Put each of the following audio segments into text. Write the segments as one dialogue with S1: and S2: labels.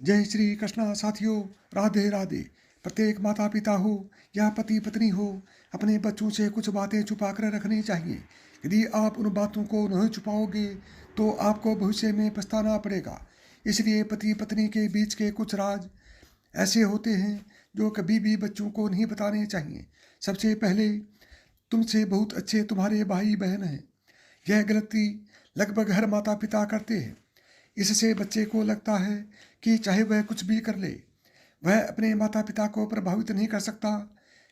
S1: जय श्री कृष्णा साथियों, राधे राधे। प्रत्येक माता पिता हो या पति पत्नी हो, अपने बच्चों से कुछ बातें छुपा कर रखनी चाहिए। यदि आप उन बातों को नहीं छुपाओगे तो आपको भविष्य में पछताना पड़ेगा। इसलिए पति पत्नी के बीच के कुछ राज ऐसे होते हैं जो कभी भी बच्चों को नहीं बताने चाहिए। सबसे पहले, तुमसे बहुत अच्छे तुम्हारे भाई बहन हैं। यह गलती लगभग हर माता पिता करते हैं। इससे बच्चे को लगता है कि चाहे वह कुछ भी कर ले, वह अपने माता पिता को प्रभावित नहीं कर सकता,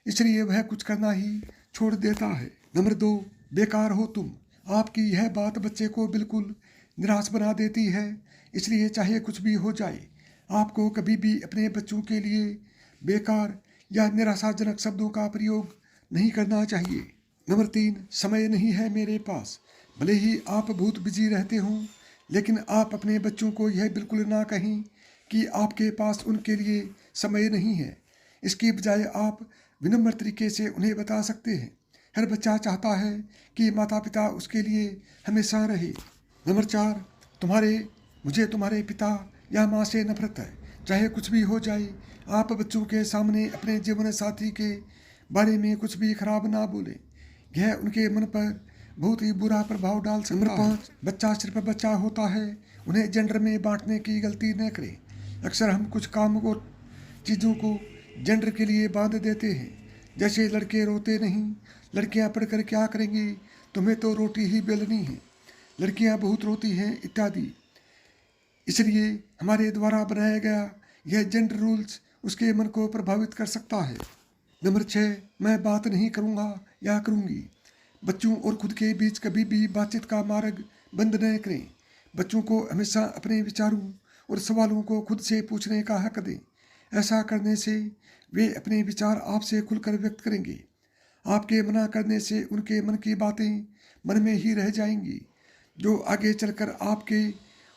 S1: इसलिए वह कुछ करना ही छोड़ देता है। नंबर 2, बेकार हो तुम। आपकी यह बात बच्चे को बिल्कुल निराश बना देती है। इसलिए चाहे कुछ भी हो जाए, आपको कभी भी अपने बच्चों के लिए बेकार या निराशाजनक शब्दों का प्रयोग नहीं करना चाहिए। नंबर 3, समय नहीं है मेरे पास। भले ही आप बहुत बिजी रहते हों, लेकिन आप अपने बच्चों को यह बिल्कुल ना कहें कि आपके पास उनके लिए समय नहीं है। इसकी बजाय आप विनम्र तरीके से उन्हें बता सकते हैं। हर बच्चा चाहता है कि माता पिता उसके लिए हमेशा रहे। नंबर 4, मुझे तुम्हारे पिता या माँ से नफरत है। चाहे कुछ भी हो जाए, आप बच्चों के सामने अपने जीवन साथी के बारे में कुछ भी खराब ना बोलें। यह उनके मन पर बहुत ही बुरा प्रभाव डाल सकता है। नंबर 5, बच्चा सिर्फ बच्चा होता है, उन्हें जेंडर में बांटने की गलती न करें। अक्सर हम कुछ काम और चीज़ों को जेंडर के लिए बांध देते हैं, जैसे लड़के रोते नहीं, लड़कियां पढ़कर क्या करेंगी, तुम्हें तो रोटी ही बेलनी है, लड़कियां बहुत रोती हैं इत्यादि। इसलिए हमारे द्वारा बनाया गया यह जेंडर रूल्स उसके मन को प्रभावित कर सकता है। नंबर 6, मैं बात नहीं करूँगा या करूँगी। बच्चों और खुद के बीच कभी भी बातचीत का मार्ग बंद न करें। बच्चों को हमेशा अपने विचारों और सवालों को खुद से पूछने का हक दें। ऐसा करने से वे अपने विचार आपसे खुलकर व्यक्त करेंगे। आपके मना करने से उनके मन की बातें मन में ही रह जाएंगी, जो आगे चलकर आपके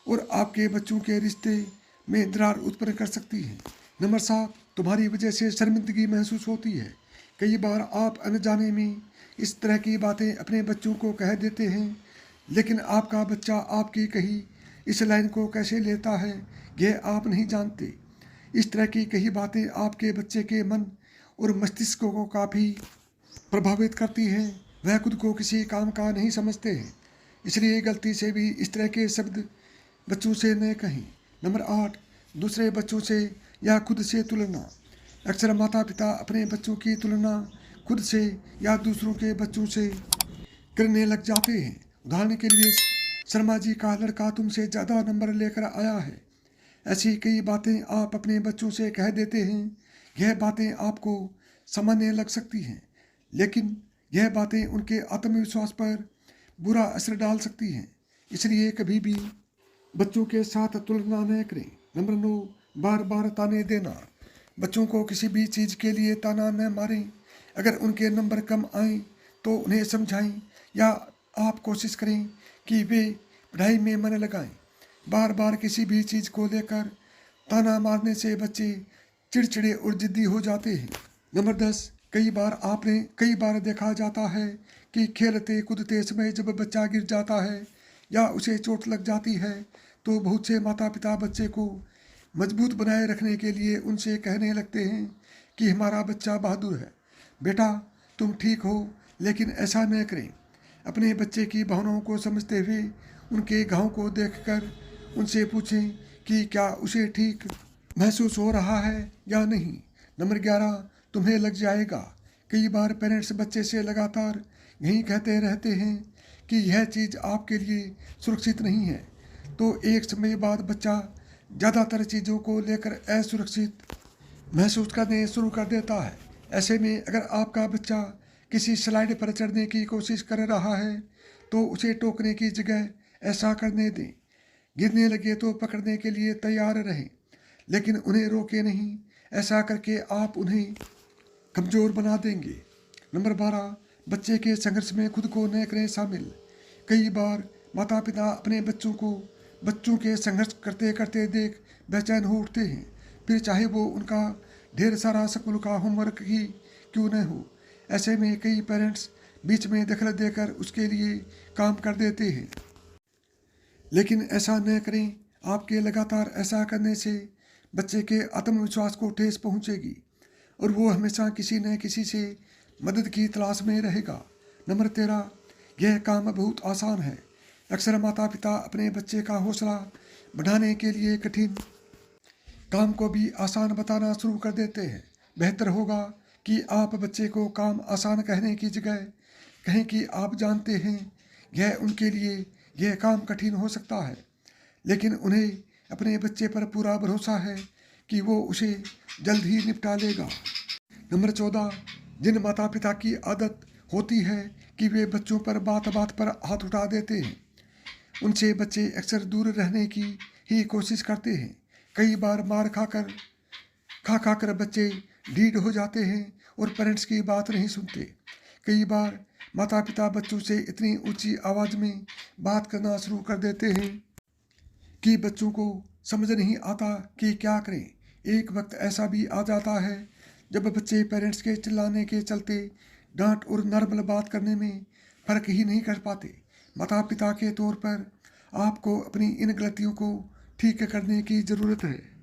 S1: और आपके बच्चों के रिश्ते में दरार उत्पन्न कर सकती हैं। नंबर 7, तुम्हारी वजह से शर्मिंदगी महसूस होती है। कई बार आप अनजाने में इस तरह की बातें अपने बच्चों को कह देते हैं, लेकिन आपका बच्चा आपकी कही इस लाइन को कैसे लेता है यह आप नहीं जानते। इस तरह की कई बातें आपके बच्चे के मन और मस्तिष्क को काफ़ी प्रभावित करती हैं। वह खुद को किसी काम का नहीं समझते हैं, इसलिए गलती से भी इस तरह के शब्द बच्चों से न कहें। नंबर 8, दूसरे बच्चों से या खुद से तुलना। अक्सर माता पिता अपने बच्चों की तुलना खुद से या दूसरों के बच्चों से करने लग जाते हैं। उदाहरण के लिए, शर्मा जी का लड़का तुमसे ज़्यादा नंबर लेकर आया है। ऐसी कई बातें आप अपने बच्चों से कह देते हैं। यह बातें आपको सामान्य लग सकती हैं, लेकिन यह बातें उनके आत्मविश्वास पर बुरा असर डाल सकती हैं। इसलिए कभी भी बच्चों के साथ तुलना न करें। नंबर 9, बार बार ताने देना। बच्चों को किसी भी चीज़ के लिए ताना न मारें। अगर उनके नंबर कम आए तो उन्हें समझाएं या आप कोशिश करें कि वे पढ़ाई में मन लगाएं। बार बार किसी भी चीज़ को लेकर ताना मारने से बच्चे चिड़चिड़े और जिद्दी हो जाते हैं। नंबर 10, कई बार देखा जाता है कि खेलते कूदते समय जब बच्चा गिर जाता है या उसे चोट लग जाती है, तो बहुत से माता पिता बच्चे को मजबूत बनाए रखने के लिए उनसे कहने लगते हैं कि हमारा बच्चा बहादुर है, बेटा तुम ठीक हो। लेकिन ऐसा न करें। अपने बच्चे की भावनाओं को समझते हुए उनके घाव को देखकर उनसे पूछें कि क्या उसे ठीक महसूस हो रहा है या नहीं। नंबर 11, तुम्हें लग जाएगा। कई बार पेरेंट्स बच्चे से लगातार यही कहते रहते हैं कि यह चीज़ आपके लिए सुरक्षित नहीं है, तो एक समय बाद बच्चा ज़्यादातर चीज़ों को लेकर असुरक्षित महसूस करने शुरू कर देता है। ऐसे में अगर आपका बच्चा किसी स्लाइड पर चढ़ने की कोशिश कर रहा है तो उसे टोकने की जगह ऐसा करने दें। गिरने लगे तो पकड़ने के लिए तैयार रहें, लेकिन उन्हें रोके नहीं। ऐसा करके आप उन्हें कमज़ोर बना देंगे। नंबर 12, बच्चे के संघर्ष में खुद को न करें शामिल। कई बार माता पिता अपने बच्चों के संघर्ष करते करते देख बेचैन हो उठते हैं, फिर चाहे वो उनका ढेर सारा स्कूल का होमवर्क ही क्यों न हो। ऐसे में कई पेरेंट्स बीच में दखल देकर उसके लिए काम कर देते हैं, लेकिन ऐसा न करें। आपके लगातार ऐसा करने से बच्चे के आत्मविश्वास को ठेस पहुंचेगी और वो हमेशा किसी न किसी से मदद की तलाश में रहेगा। नंबर 13, यह काम बहुत आसान है। अक्सर माता पिता अपने बच्चे का हौसला बढ़ाने के लिए कठिन काम को भी आसान बताना शुरू कर देते हैं। बेहतर होगा कि आप बच्चे को काम आसान कहने की जगह कहें कि आप जानते हैं यह उनके लिए यह काम कठिन हो सकता है, लेकिन उन्हें अपने बच्चे पर पूरा भरोसा है कि वो उसे जल्द ही निपटा लेगा। नंबर 14, जिन माता पिता की आदत होती है कि वे बच्चों पर बात बात पर हाथ उठा देते हैं, उनसे बच्चे अक्सर दूर रहने की ही कोशिश करते हैं। कई बार मार खाकर बच्चे ढीठ हो जाते हैं और पेरेंट्स की बात नहीं सुनते। कई बार माता पिता बच्चों से इतनी ऊंची आवाज़ में बात करना शुरू कर देते हैं कि बच्चों को समझ नहीं आता कि क्या करें। एक वक्त ऐसा भी आ जाता है जब बच्चे पेरेंट्स के चिल्लाने के चलते डांट और नॉर्मल बात करने में फ़र्क ही नहीं कर पाते। माता पिता के तौर पर आपको अपनी इन गलतियों को ठीक करने की ज़रूरत है।